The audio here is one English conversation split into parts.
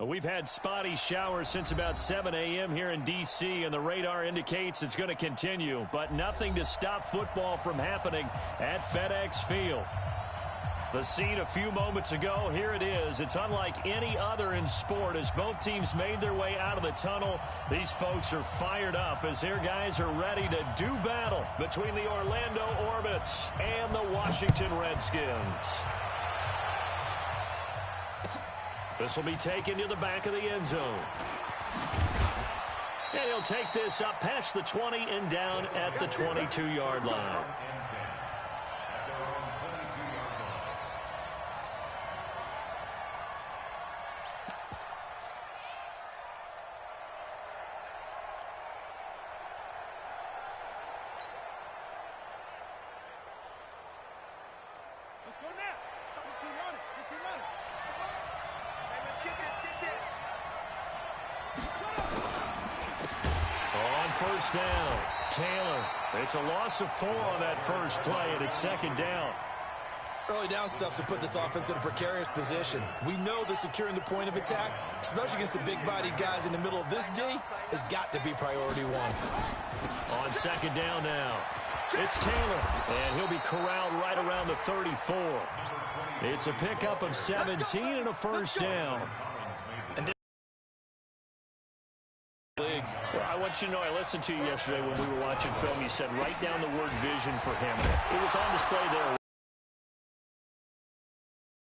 We've had spotty showers since about 7 a.m. here in D.C., and the radar indicates it's going to continue, but nothing to stop football from happening at FedEx Field. The scene a few moments ago, here it is. It's unlike any other in sport as both teams made their way out of the tunnel. These folks are fired up as their guys are ready to do battle between the Orlando Orbits and the Washington Redskins. This will be taken to the back of the end zone. And he'll take this up past the 20 and down at the 22-yard line. Let's go now. 15 on it. 15 on it. Hey, let's get this. On first down, Taylor. It's a loss of 4 on that first play, and it's second down. Early down stuff to put this offense in a precarious position. We know that securing the point of attack, especially against the big-bodied guys in the middle of this D, has got to be priority one. On second down now, it's Taylor, and he'll be corralled right around the 34. It's a pickup of 17 and a first down. Well, I want you to know, I listened to you yesterday when we were watching film. You said write down the word vision for him. It was on display there.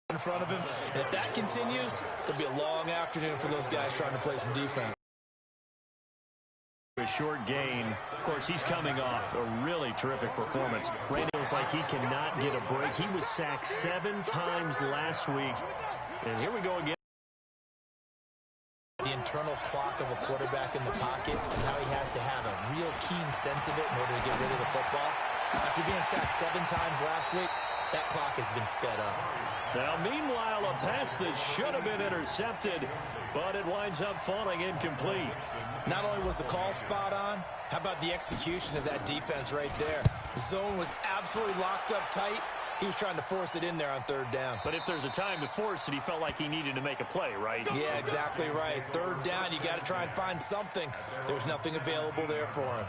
In front of him, and if that continues, it'll be a long afternoon for those guys trying to play some defense. A short gain. Of course, he's coming off a really terrific performance. Randy feels like he cannot get a break. He was sacked 7 times last week. And here we go again. The internal clock of a quarterback in the pocket and how he has to have a real keen sense of it in order to get rid of the football. After being sacked 7 times last week, that clock has been sped up. Now, meanwhile, a pass that should have been intercepted, but it winds up falling incomplete. Not only was the call spot on, how about the execution of that defense right there? The zone was absolutely locked up tight. He was trying to force it in there on third down. But if there's a time to force it, he felt like he needed to make a play, right? Yeah, exactly right. Third down, you got to try and find something. There's nothing available there for him.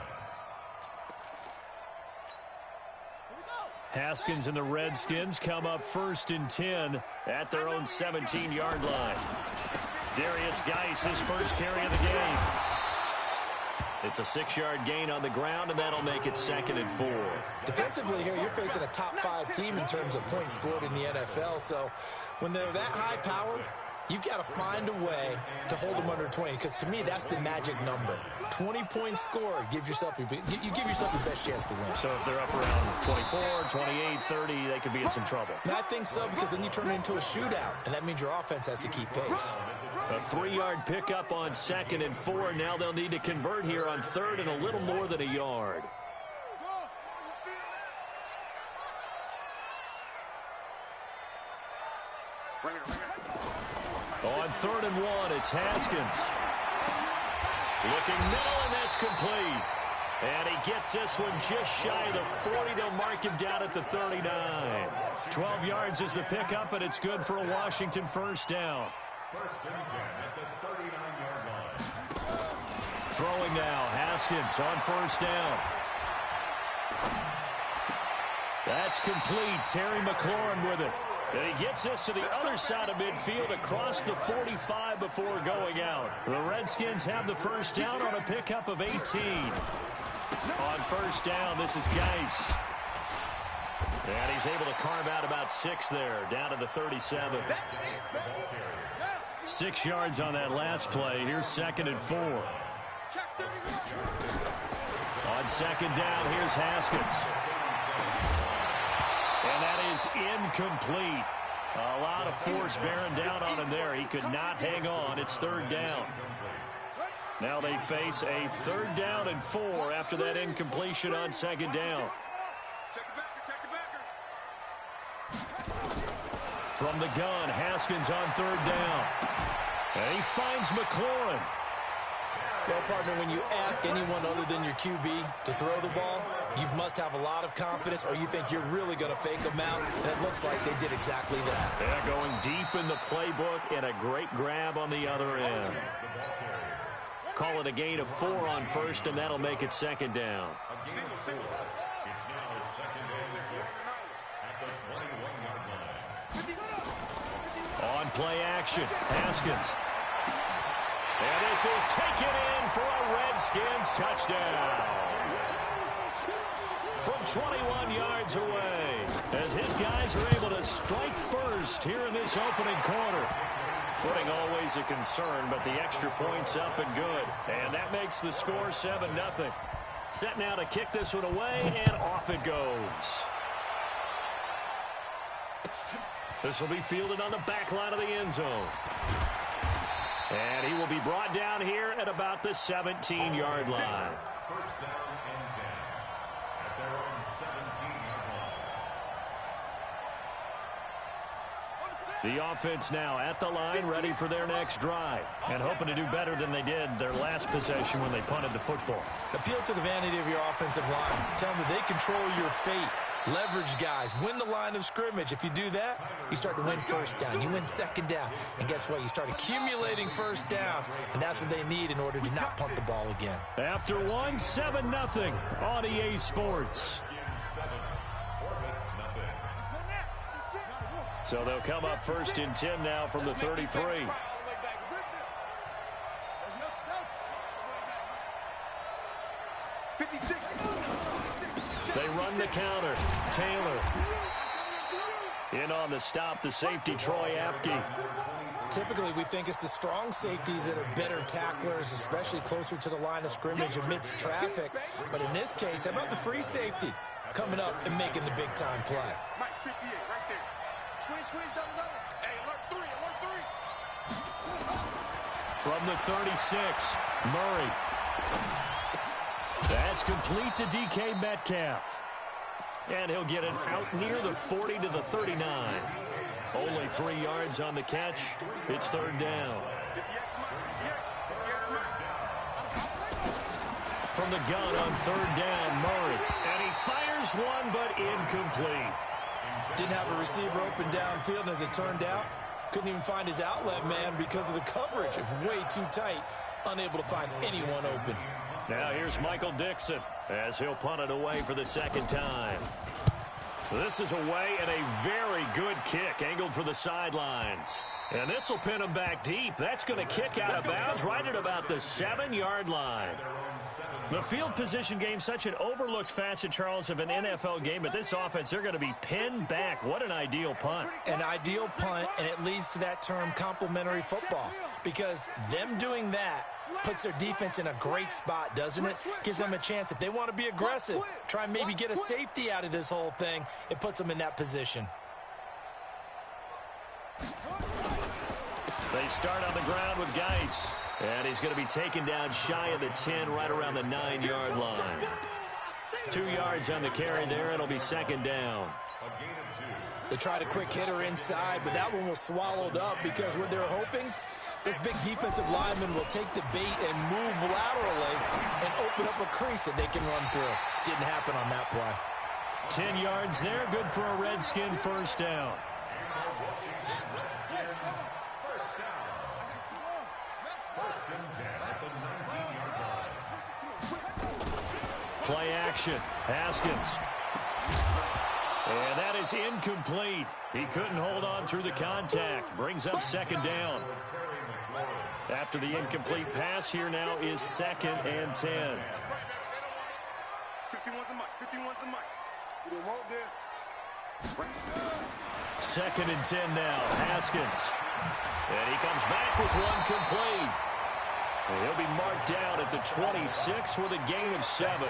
Haskins and the Redskins come up 1st and 10 at their own 17-yard line. Darius Geis, his first carry of the game. It's a 6-yard gain on the ground, and that'll make it 2nd and 4. Defensively here, you're facing a top 5 team in terms of points scored in the NFL. So when they're that high powered, you've got to find a way to hold them under 20, because to me, that's the magic number. 20 points scored gives yourself you give yourself your best chance to win. So if they're up around 24, 28, 30, they could be in some trouble. And I think so, because then you turn it into a shootout, and that means your offense has to keep pace. A 3-yard pickup on 2nd and 4. Now they'll need to convert here on 3rd and a little more than a yard. On 3rd and 1, it's Haskins. Looking middle, and that's complete. And he gets this one just shy of the 40. They'll mark him down at the 39. 12 yards is the pickup, and it's good for a Washington first down. Throwing now, Haskins on first down. That's complete. Terry McLaurin with it. And he gets this to the other side of midfield across the 45 before going out. The Redskins have the first down on a pickup of 18. On first down, this is Geis. And he's able to carve out about 6 there, down to the 37. 6 yards on that last play. Here's 2nd and 4. On 2nd down, here's Haskins. And that is incomplete. A lot of force bearing down on him there. He could not hang on. It's 3rd down. Now they face a 3rd down and 4 after that incompletion on 2nd down. From the gun, Haskins on 3rd down. And he finds McLaurin. Well, partner, when you ask anyone other than your QB to throw the ball, You must have a lot of confidence, or you think you're really going to fake them out, and it looks like they did exactly that. They're going deep in the playbook, and a great grab on the other end. Call it a gain of 4 on first, and that'll make it second down. It's now second and 6 at the 21-yard line. On play action, Haskins. And this is taken in for a Redskins touchdown. From 21 yards away, as his guys are able to strike first here in this opening quarter. Footing always a concern, but the extra point's up and good. And that makes the score 7-0. Set now to kick this one away, and off it goes. This will be fielded on the back line of the end zone. And he will be brought down here at about the 17-yard line. First down and 10 at their own 17-yard line. The offense now at the line, ready for their next drive, and hoping to do better than they did their last possession when they punted the football. Appeal to the vanity of your offensive line. Tell them they control your fate. Leverage guys. Win the line of scrimmage. If you do that, you start to win first down. You win second down. And guess what? You start accumulating first downs, and that's what they need in order to not punt the ball again. After one, 7-0 on EA Sports. So they'll come up first and 10 now from the 33. They run the counter. Taylor. In on the stop, the safety, Troy Apke. Typically, we think it's the strong safeties that are better tacklers, especially closer to the line of scrimmage amidst traffic. But in this case, how about the free safety coming up and making the big-time play? Mike 58 right there. Squeeze, double. Hey, alert 3. From the 36, Murray. That's complete to DK Metcalf. And he'll get it out near the 40 to the 39. Only 3 yards on the catch. It's third down. From the gun on third down, Murray. And he fires one, but incomplete. Didn't have a receiver open downfield, and as it turned out, couldn't even find his outlet man because of the coverage. It was way too tight, unable to find anyone open. Now here's Michael Dixon as he'll punt it away for the second time. This is away and a very good kick angled for the sidelines. And this will pin him back deep. That's going to kick out of bounds right at about the 7-yard line. The field position game, such an overlooked facet, Charles, of an NFL game. But this offense, they're going to be pinned back. What an ideal punt. An ideal punt, and it leads to that term complementary football. Because them doing that puts their defense in a great spot, doesn't it? Gives them a chance. If they want to be aggressive, try and maybe get a safety out of this whole thing, it puts them in that position. They start on the ground with Geis. And he's going to be taken down shy of the 10, right around the 9-yard line. 2 yards on the carry there. It'll be second down. They tried a quick hitter inside, but that one was swallowed up because what they're hoping, this big defensive lineman will take the bait and move laterally and open up a crease that they can run through. Didn't happen on that play. 10 yards there. Good for a Redskin first down. Play action. Haskins. And that is incomplete. He couldn't hold on through the contact. Brings up second down. After the incomplete pass, here now is second and 10. 51's the mic. 51's the mic. We don't want this. Second and 10 now. Haskins. And he comes back with one complete. And he'll be marked down at the 26 with a gain of 7.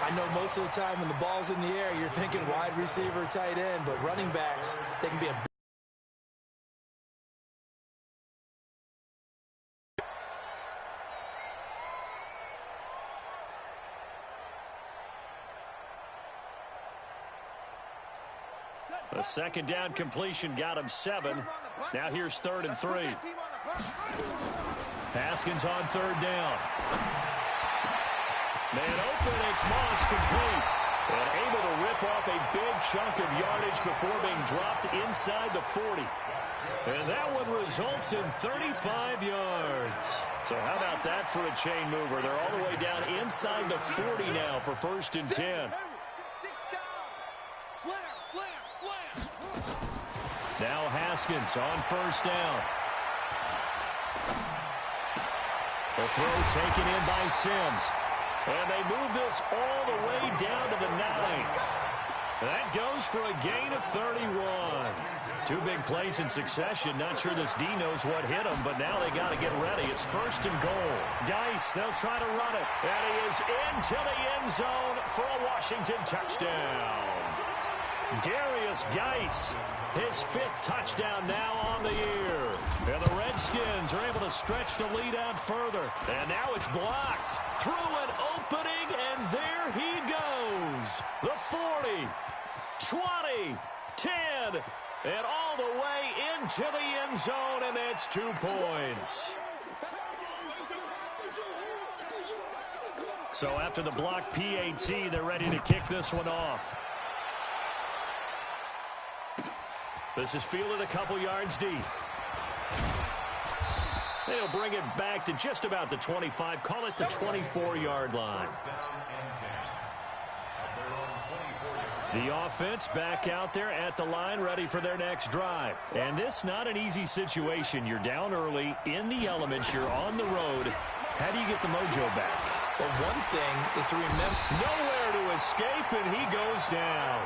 I know most of the time when the ball's in the air, you're thinking wide receiver, tight end, but running backs, they can be a A second down completion got him 7. Now here's third and 3. Haskins on third down. Man open, it's Moss complete. And able to rip off a big chunk of yardage before being dropped inside the 40. And that one results in 35 yards. So how about that for a chain mover? They're all the way down inside the 40 now for 1st and 10. Now Haskins on 1st down. The throw taken in by Sims. And they move this all the way down to the 9. That goes for a gain of 31. 2 big plays in succession. Not sure this D knows what hit him, but now they got to get ready. It's 1st and goal. Geis, they'll try to run it. And he is into the end zone for a Washington touchdown. Darius Geis, his 5th touchdown now on the year. And the Redskins are able to stretch the lead out further. And now it's blocked. Through an opening, and there he goes. The 40, 20, 10, and all the way into the end zone, and that's 2 points. So after the block PAT, they're ready to kick this one off. This is fielded a couple yards deep. They'll bring it back to just about the 25. Call it the 24-yard line. The offense back out there at the line, ready for their next drive. And this not an easy situation. You're down early, in the elements, you're on the road. How do you get the mojo back? Well, one thing is to remember. Nowhere to escape, and he goes down.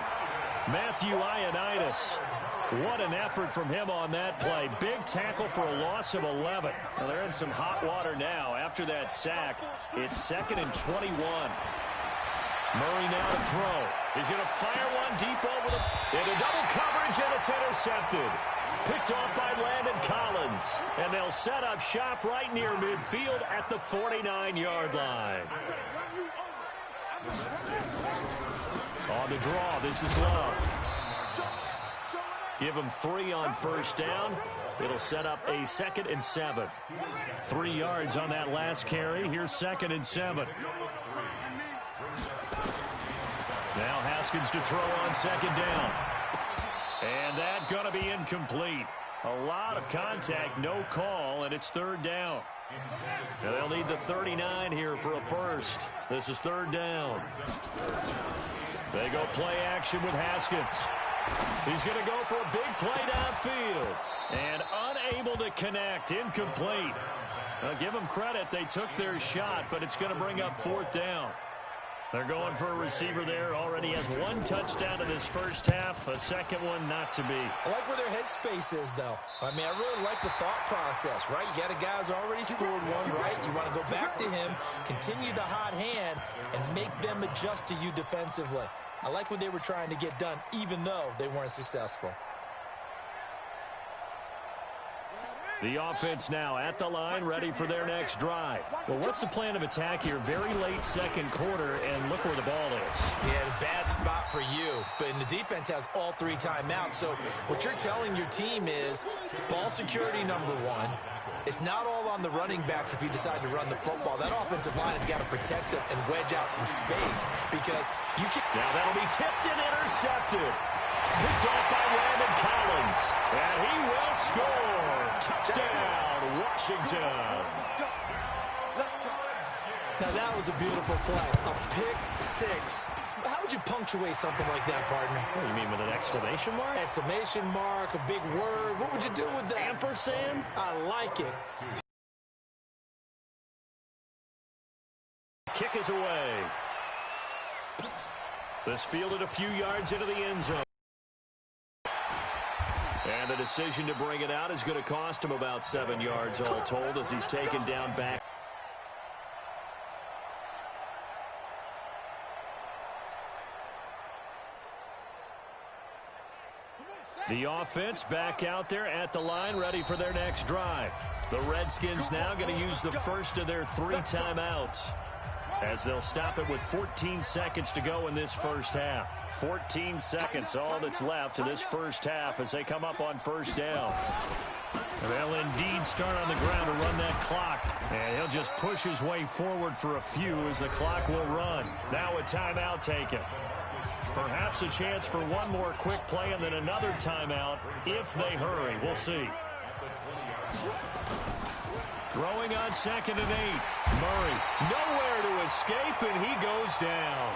Matthew Ioannidis. What an effort from him on that play. Big tackle for a loss of 11. Well, they're in some hot water now. After that sack, it's 2nd and 21. Murray now to throw. He's going to fire one deep over into double coverage, and it's intercepted. Picked off by Landon Collins. And they'll set up shop right near midfield at the 49-yard line. On the draw, this is Love. Give him 3 on 1st down. It'll set up a 2nd and 7. 3 yards on that last carry. Here's 2nd and 7. Now Haskins to throw on 2nd down. And that's going to be incomplete. A lot of contact, no call, and it's 3rd down. And they'll need the 39 here for a first. This is 3rd down. They go play action with Haskins. He's going to go for a big play downfield. And unable to connect. Incomplete. Now, give them credit. They took their shot, but it's going to bring up 4th down. They're going for a receiver there. Already has 1 touchdown in this first half. A 2nd one not to be. I like where their headspace is, though. I mean, I really like the thought process, right? You got a guy who's already scored 1, right? You want to go back to him, continue the hot hand, and make them adjust to you defensively. I like what they were trying to get done, even though they weren't successful. The offense now at the line, ready for their next drive. Well, what's the plan of attack here? Very late 2nd quarter, and look where the ball is. Yeah, a bad spot for you. But the defense has all 3 timeouts. So what you're telling your team is ball security number 1. It's not all on the running backs if you decide to run the football. That offensive line has got to protect them and wedge out some space because you can. Now that'll be tipped and intercepted. Picked off by Landon Collins. And he will score. Touchdown, Washington. Now that was a beautiful play. A pick 6. How would you punctuate something like that, partner? What do you mean, with an exclamation mark? Exclamation mark, a big word. What would you do with that? Ampersand? I like it. Kick is away. This fielded a few yards into the end zone. And the decision to bring it out is going to cost him about 7 yards all told as he's taken down back. The offense back out there at the line, ready for their next drive. The Redskins now going to use the first of their 3 timeouts as they'll stop it with 14 seconds to go in this first half. 14 seconds, all that's left in this first half as they come up on 1st down. They'll indeed start on the ground to run that clock. And he'll just push his way forward for a few as the clock will run. Now a timeout taken. Perhaps a chance for one more quick play and then another timeout if they hurry. We'll see. Throwing on 2nd and 8. Murray nowhere to escape, and he goes down.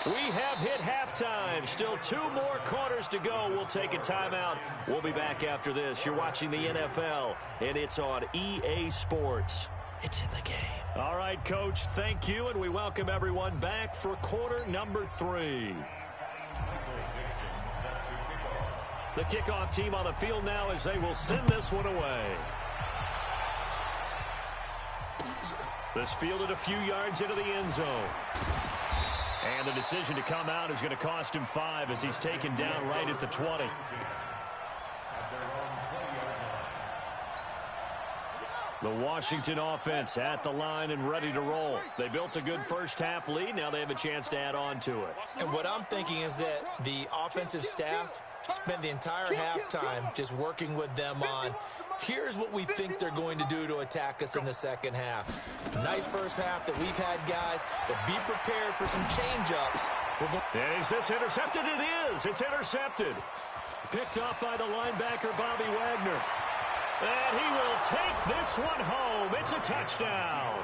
We have hit halftime. Still 2 more quarters to go. We'll take a timeout. We'll be back after this. You're watching the NFL, and it's on EA Sports. It's in the game. All right, Coach, thank you, and we welcome everyone back for quarter number 3. The kickoff team on the field now as they will send this one away. This fielded a few yards into the end zone. And the decision to come out is going to cost him 5 as he's taken down right at the 20. The Washington offense at the line and ready to roll. They built a good first-half lead. Now they have a chance to add on to it. And what I'm thinking is that the offensive staff spent the entire halftime just working with them on, here's what we think they're going to do to attack us in the second half. Nice first half that we've had, guys, but be prepared for some change-ups. And is this intercepted? It is. It's intercepted. Picked off by the linebacker, Bobby Wagner. And he will take this one home. It's a touchdown.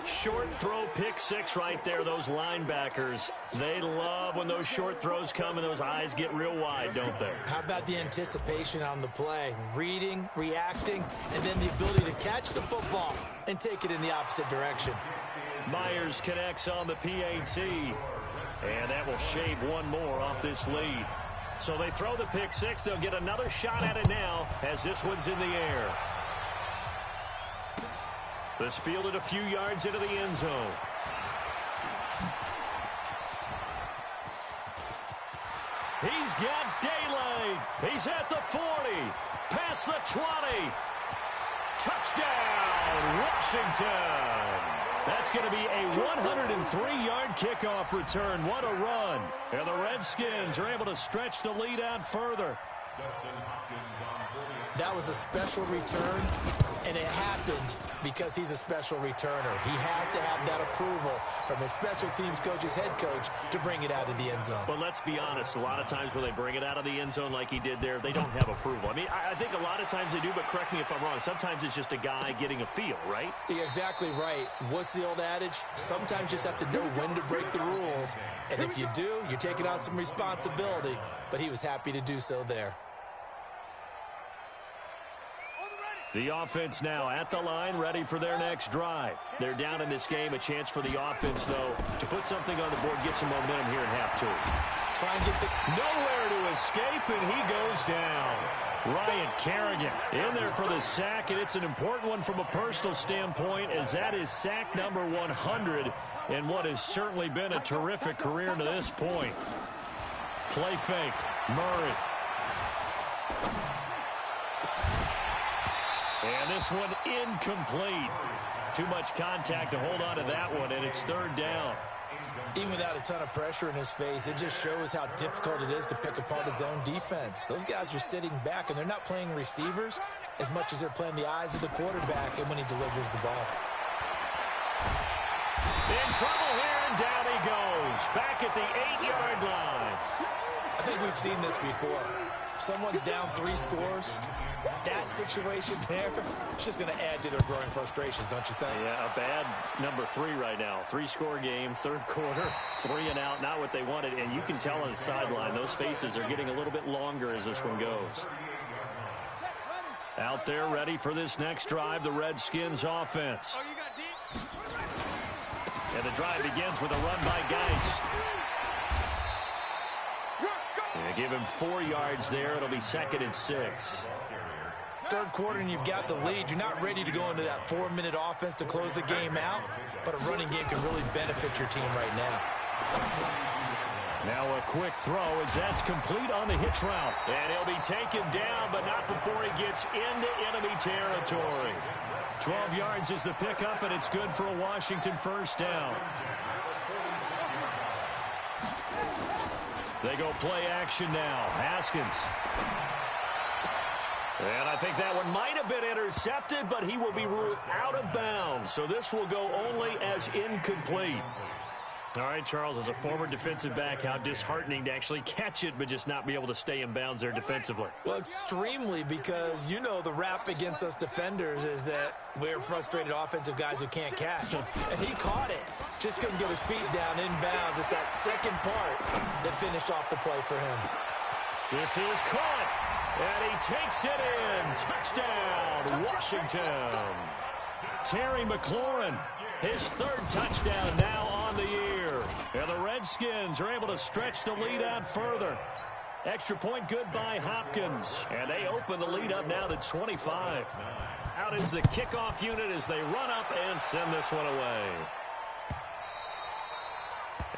Short throw, pick 6 right there. Those linebackers, they love when those short throws come and those eyes get real wide, don't they? How about the anticipation on the play? Reading, reacting, and then the ability to catch the football and take it in the opposite direction. Myers connects on the PAT, and that will shave one more off this lead. So they throw the pick 6. They'll get another shot at it now as this one's in the air. This fielded a few yards into the end zone. He's got daylight. He's at the 40. Past the 20. Touchdown, Washington. That's going to be a 103-yard kickoff return. What a run. And the Redskins are able to stretch the lead out further. That was a special return, and it happened because he's a special returner. He has to have that approval from his special teams coach's head coach to bring it out of the end zone. But let's be honest, a lot of times when they bring it out of the end zone like he did there, they don't have approval. I mean, I think a lot of times they do, but correct me if I'm wrong. Sometimes it's just a guy getting a feel, right? You're exactly right. What's the old adage? Sometimes you just have to know when to break the rules. And if you do, you're taking on some responsibility. But he was happy to do so there. The offense now at the line, ready for their next drive. They're down in this game. A chance for the offense, though, to put something on the board, get some momentum here in half 2. Try and get the... Nowhere to escape, and he goes down. Ryan Kerrigan in there for the sack, and it's an important one from a personal standpoint, as that is sack number 100 in what has certainly been a terrific career to this point. Play fake. Murray. And this one incomplete. Too much contact to hold on to that one, and it's 3rd down. Even without a ton of pressure in his face, it just shows how difficult it is to pick apart his own defense. Those guys are sitting back, and they're not playing receivers as much as they're playing the eyes of the quarterback and when he delivers the ball. In trouble here, and down he goes. Back at the 8-yard line. I think we've seen this before. Someone's down 3 scores. That situation there, it's just going to add to their growing frustrations, don't you think? Yeah, a bad number 3 right now. 3-score game, 3rd quarter, 3 and out, not what they wanted. And you can tell on the sideline, those faces are getting a little bit longer as this one goes. Out there ready for this next drive, the Redskins offense. And the drive begins with a run by Geis. They give him 4 yards there. It'll be 2nd and 6. 3rd quarter and you've got the lead. You're not ready to go into that 4-minute offense to close the game out, but a running game can really benefit your team right now. Now a quick throw as that's complete on the hitch route. And he'll be taken down, but not before he gets into enemy territory. 12 yards is the pickup, and it's good for a Washington 1st down. They go play action now. Haskins. And I think that one might have been intercepted, but he will be ruled out of bounds. So this will go only as incomplete. All right, Charles, as a former defensive back, how disheartening to actually catch it but just not be able to stay in bounds there defensively. Well, extremely, because you know the rap against us defenders is that we're frustrated offensive guys who can't catch. And he caught it. Just couldn't get his feet down in bounds. It's that second part that finished off the play for him. This is caught, and he takes it in. Touchdown, Washington. Terry McLaurin, his third touchdown now on the year. And the Redskins are able to stretch the lead out further. Extra point good by Hopkins. And they open the lead up now to 25. Out is the kickoff unit as they run up and send this one away.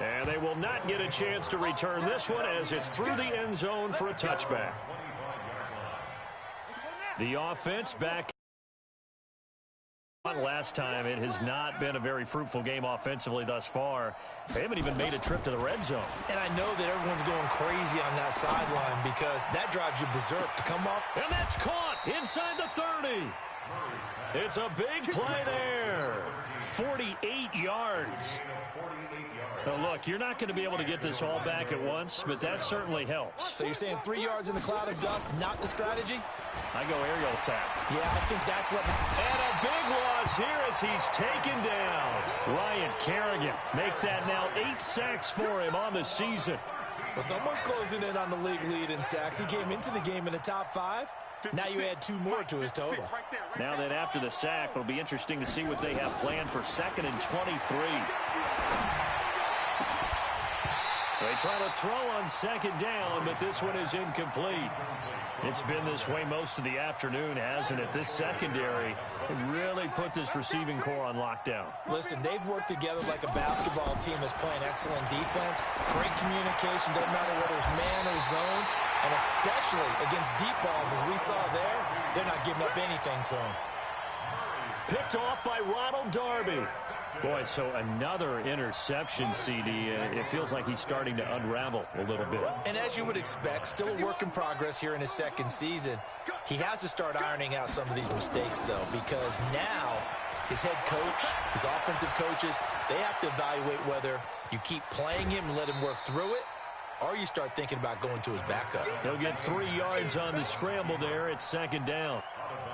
And they will not get a chance to return this one as it's through the end zone for a touchback. The offense back. Last time, it has not been a very fruitful game offensively thus far. They haven't even made a trip to the red zone. And I know that everyone's going crazy on that sideline because that drives you berserk to come up. And that's caught inside the 30. It's a big play there. 48 yards. Now, look, you're not going to be able to get this all back at once, but that certainly helps. So you're saying 3 yards in the cloud of dust, not the strategy? I go aerial attack. Yeah, I think that's what... And a big loss here as he's taken down. Ryan Kerrigan make that now 8 sacks for him on the season. Well, someone's closing in on the league lead in sacks. He came into the game in the top 5. Now you add 2 more to his total. Now that after the sack, it'll be interesting to see what they have planned for 2nd and 23. They try to throw on 2nd down, but this one is incomplete. It's been this way most of the afternoon, hasn't it? This secondary really put this receiving core on lockdown. Listen, they've worked together like a basketball team that's playing excellent defense. Great communication, doesn't matter whether it's man or zone. And especially against deep balls, as we saw there, they're not giving up anything to them. Picked off by Ronald Darby. Boy, so another interception, CD. It feels like he's starting to unravel a little bit. And as you would expect, still a work in progress here in his 2nd season. He has to start ironing out some of these mistakes, though, because now his head coach, his offensive coaches, they have to evaluate whether you keep playing him and let him work through it, or you start thinking about going to his backup. He'll get 3 yards on the scramble there at 2nd down.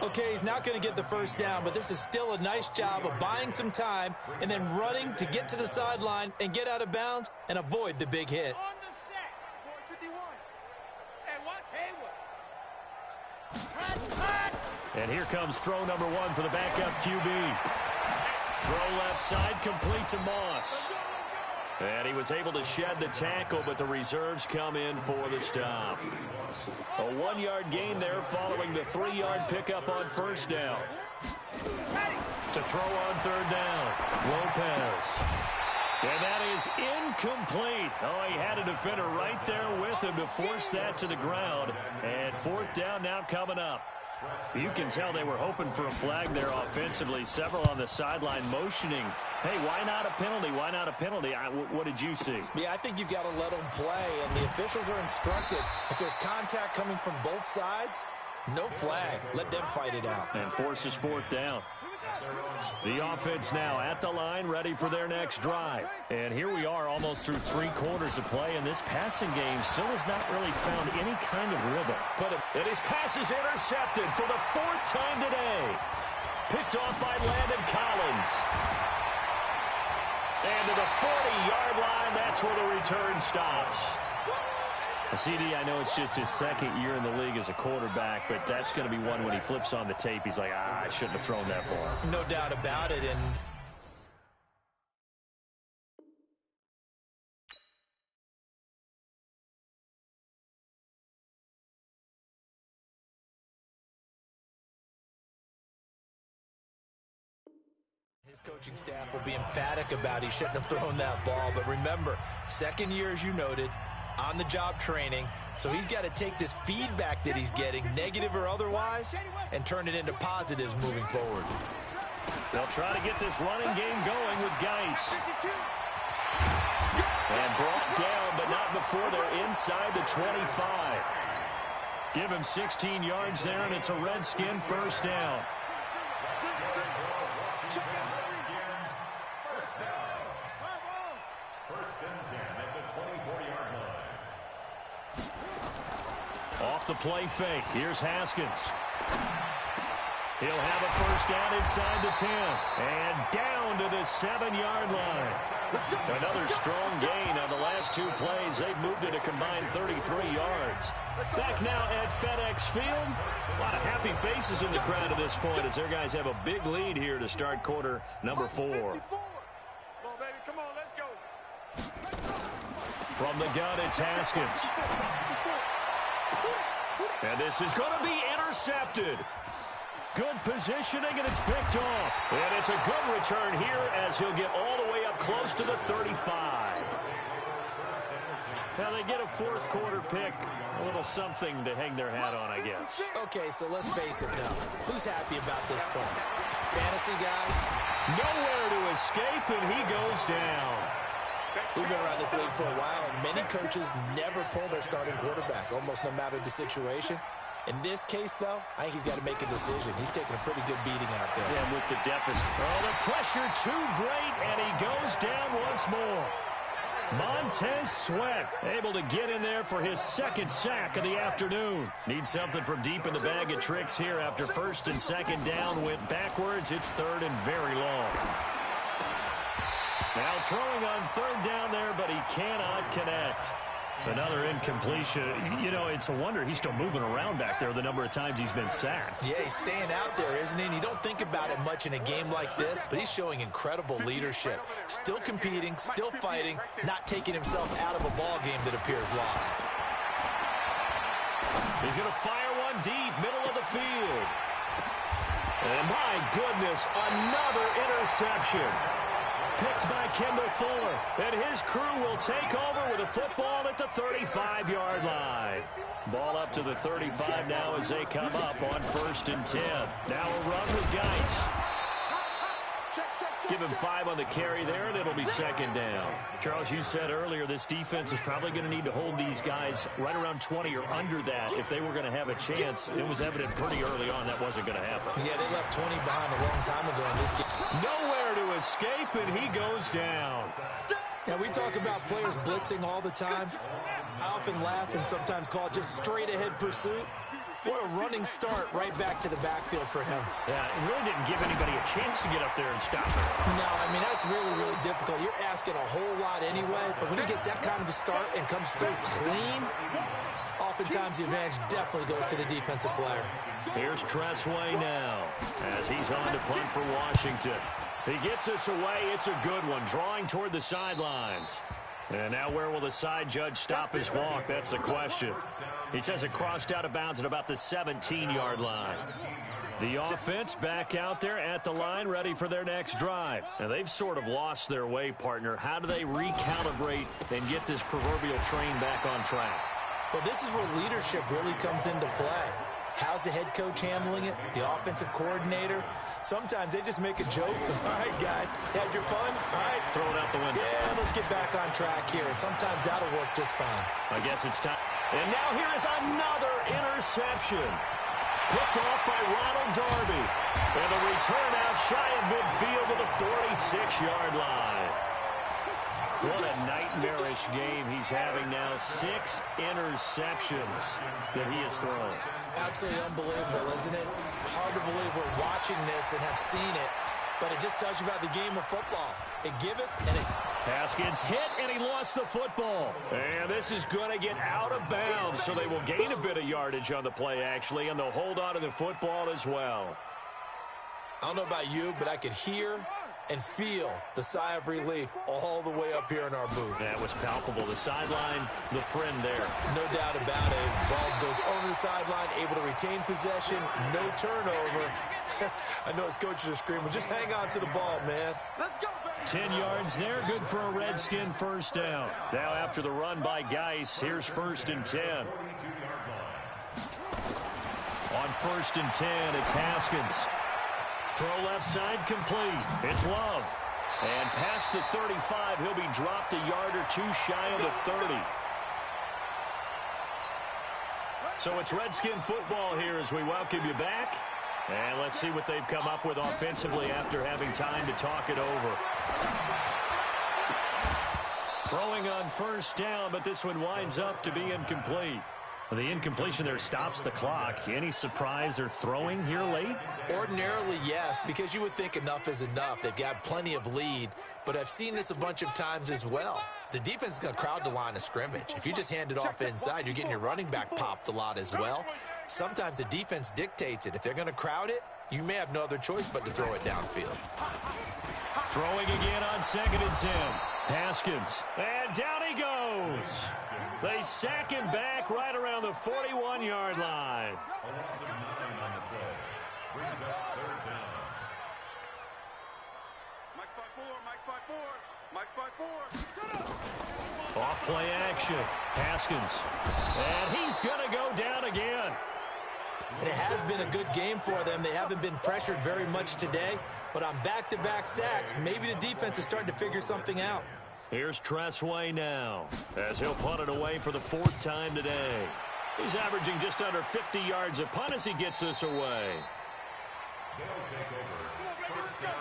Okay, he's not going to get the 1st down, but this is still a nice job of buying some time and then running to get to the sideline and get out of bounds and avoid the big hit. On the set, 451. And watch Hayward. And here comes throw number 1 for the backup QB. Throw left side, complete to Moss. And he was able to shed the tackle, but the reserves come in for the stop. A 1-yard gain there following the 3-yard pickup on 1st down. To throw on 3rd down, Lopez. And that is incomplete. Oh, he had a defender right there with him to force that to the ground. And 4th down now coming up. You can tell they were hoping for a flag there offensively. Several on the sideline motioning. Hey, why not a penalty? Why not a penalty? What did you see? Yeah, I think you've got to let them play, and the officials are instructed. If there's contact coming from both sides, no flag. Let them fight it out. And forces 4th down. The offense now at the line, ready for their next drive. And here we are almost through 3 quarters of play, and this passing game still has not really found any kind of rhythm. And his pass is intercepted for the 4th time today. Picked off by Landon Collins. And to the 40-yard line, that's where the return stops. CD, I know it's just his 2nd year in the league as a quarterback, but that's going to be one when he flips on the tape. He's like, I shouldn't have thrown that ball. No doubt about it. And his coaching staff will be emphatic about he shouldn't have thrown that ball. But remember, 2nd year, as you noted, on-the-job training. So he's got to take this feedback that he's getting, negative or otherwise, and turn it into positives moving forward. They'll try to get this running game going with Geis. And brought down, but not before they're inside the 25. Give him 16 yards there, and it's a Redskin first down. First and 10 at the 24-yard line. Off the play fake. Here's Haskins. He'll have a first down inside the 10. And down to the 7-yard line. Another strong gain on the last two plays. They've moved it a combined 33 yards. Back now at FedEx Field. A lot of happy faces in the crowd at this point as their guys have a big lead here to start quarter number 4. Come on, baby. Come on, let's go. From the gun, it's Haskins. And this is going to be intercepted. Good positioning, and it's picked off. And it's a good return here as he'll get all the way up close to the 35. Now they get a fourth quarter pick. A little something to hang their hat on, I guess. Okay, so let's face it, though. Who's happy about this play? Fantasy guys? Nowhere to escape, and he goes down. We've been around this league for a while, and many coaches never pull their starting quarterback, almost no matter the situation. In this case, though, I think he's got to make a decision. He's taking a pretty good beating out there. Yeah, with the deficit. Oh, the pressure too great, and he goes down once more. Montez Sweat able to get in there for his second sack of the afternoon. Needs something from deep in the bag of tricks here after first and second down went backwards. It's third and very long. Now throwing on third down there, but he cannot connect. Another incompletion. You know, it's a wonder he's still moving around back there the number of times he's been sacked. Yeah, he's staying out there, isn't he? And you don't think about it much in a game like this, but he's showing incredible leadership. Still competing, still fighting, not taking himself out of a ball game that appears lost. He's going to fire one deep, middle of the field. And my goodness, another interception. Picked by Kendall Fuller. And his crew will take over with a football at the 35-yard line. Ball up to the 35 now as they come up on first and 10. Now a run with Geis. Give him 5 on the carry there, and it'll be second down. Charles, you said earlier this defense is probably going to need to hold these guys right around 20 or under that if they were going to have a chance. It was evident pretty early on that wasn't going to happen. Yeah, they left 20 behind a long time ago in this game. Nowhere to escape, and he goes down. Now, we talk about players blitzing all the time. I often laugh and sometimes call it just straight-ahead pursuit. What a running start right back to the backfield for him. Yeah, it really didn't give anybody a chance to get up there and stop him. No, I mean, that's really, really difficult. You're asking a whole lot anyway, but when he gets that kind of a start and comes through clean, oftentimes the advantage definitely goes to the defensive player. Here's Tressway now as he's on to punt for Washington. He gets us away. It's a good one, drawing toward the sidelines. And now where will the side judge stop his walk? That's the question. He says it crossed out of bounds at about the 17-yard line. The offense back out there at the line, ready for their next drive. Now, they've sort of lost their way, partner. How do they recalibrate and get this proverbial train back on track? Well, this is where leadership really comes into play. How's the head coach handling it? The offensive coordinator? Sometimes they just make a joke. All right, guys, had your fun? All right. Throw it out the window. Yeah, let's get back on track here. And sometimes that'll work just fine. I guess it's time. And now here is another interception. Picked off by Ronald Darby. And the return out shy of midfield to the 46-yard line. What a nightmarish game he's having now. 6 interceptions that he has thrown. Absolutely unbelievable, isn't it? Hard to believe we're watching this and have seen it, but it just tells you about the game of football. It giveth and it... Haskins hit, and he lost the football. And this is going to get out of bounds, so they will gain a bit of yardage on the play, actually, and they'll hold on to the football as well. I don't know about you, but I could hear and feel the sigh of relief all the way up here in our booth. That was palpable. The sideline, the friend there. No doubt about it. Ball goes over the sideline, able to retain possession, no turnover. I know his coaches are screaming, just hang on to the ball, man. Let's go, baby. 10 yards there, good for a Redskin first down. Now after the run by Geis, here's first and 10. On first and 10, it's Haskins. Throw left side complete. It's Love. And past the 35, he'll be dropped a yard or two shy of the 30. So it's Redskin football here as we welcome you back. And let's see what they've come up with offensively after having time to talk it over. Throwing on first down, but this one winds up to be incomplete. The incompletion there stops the clock. Any surprise they're throwing here late? Ordinarily, yes, because you would think enough is enough. They've got plenty of lead, but I've seen this a bunch of times as well. The defense is going to crowd the line of scrimmage. If you just hand it off inside, you're getting your running back popped a lot as well. Sometimes the defense dictates it. If they're going to crowd it, you may have no other choice but to throw it downfield. Throwing again on 2nd and 10. Haskins. And down he goes. They sack him back right around the 41-yard line. A loss of 9 on the play. Brings up 3rd down. Off play action. Haskins. And he's going to go down again. And it has been a good game for them. They haven't been pressured very much today, but on back-to-back sacks, maybe the defense is starting to figure something out. Here's Tressway now, as he'll punt it away for the 4th time today. He's averaging just under 50 yards a punt as he gets this away. They'll take over. First down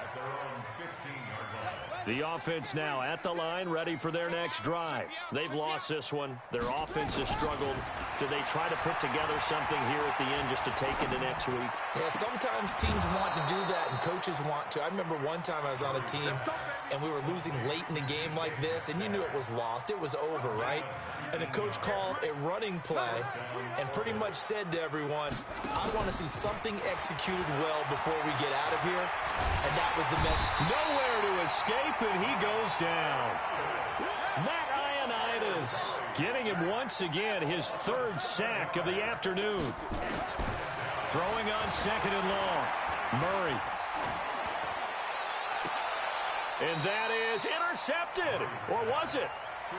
at their own 15-yard line. The offense now at the line, ready for their next drive. They've lost this one. Their offense has struggled. Do they try to put together something here at the end just to take into next week? Yeah, sometimes teams want to do that and coaches want to. I remember one time I was on a team and we were losing late in the game like this, and you knew it was lost. It was over, right? And the coach called a running play and pretty much said to everyone, I want to see something executed well before we get out of here. And that was the message. Nowhere to escape, and he goes down. Matt Ioannidis getting him once again, his 3rd sack of the afternoon. Throwing on 2nd and long. Murray. And that is intercepted. Or was it?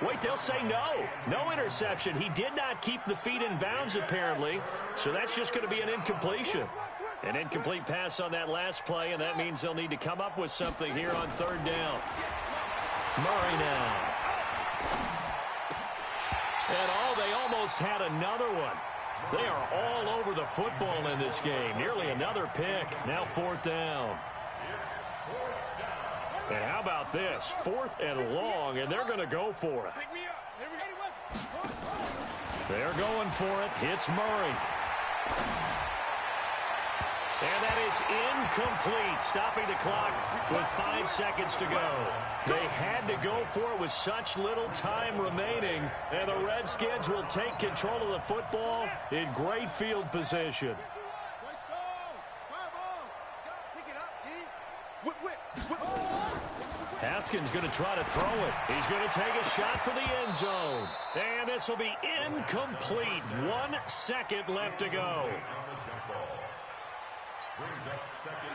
Wait, they'll say no. No interception. He did not keep the feet in bounds, apparently. So that's just going to be an incompletion. An incomplete pass on that last play, and that means they'll need to come up with something here on 3rd down. Murray now. And they almost had another one. They are all over the football in this game. Nearly another pick. Now 4th down. And how about this? 4th and long, and they're going to go for it. They're going for it. Hits Murray. And that is incomplete, stopping the clock with 5 seconds to go. They had to go for it with such little time remaining, and the Redskins will take control of the football in great field position. Haskins going to try to throw it. He's going to take a shot for the end zone. And this will be incomplete. 1 second left to go.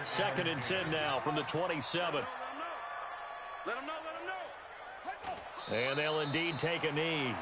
2nd and 10 now from the 27. Let him know. And they'll indeed take a knee.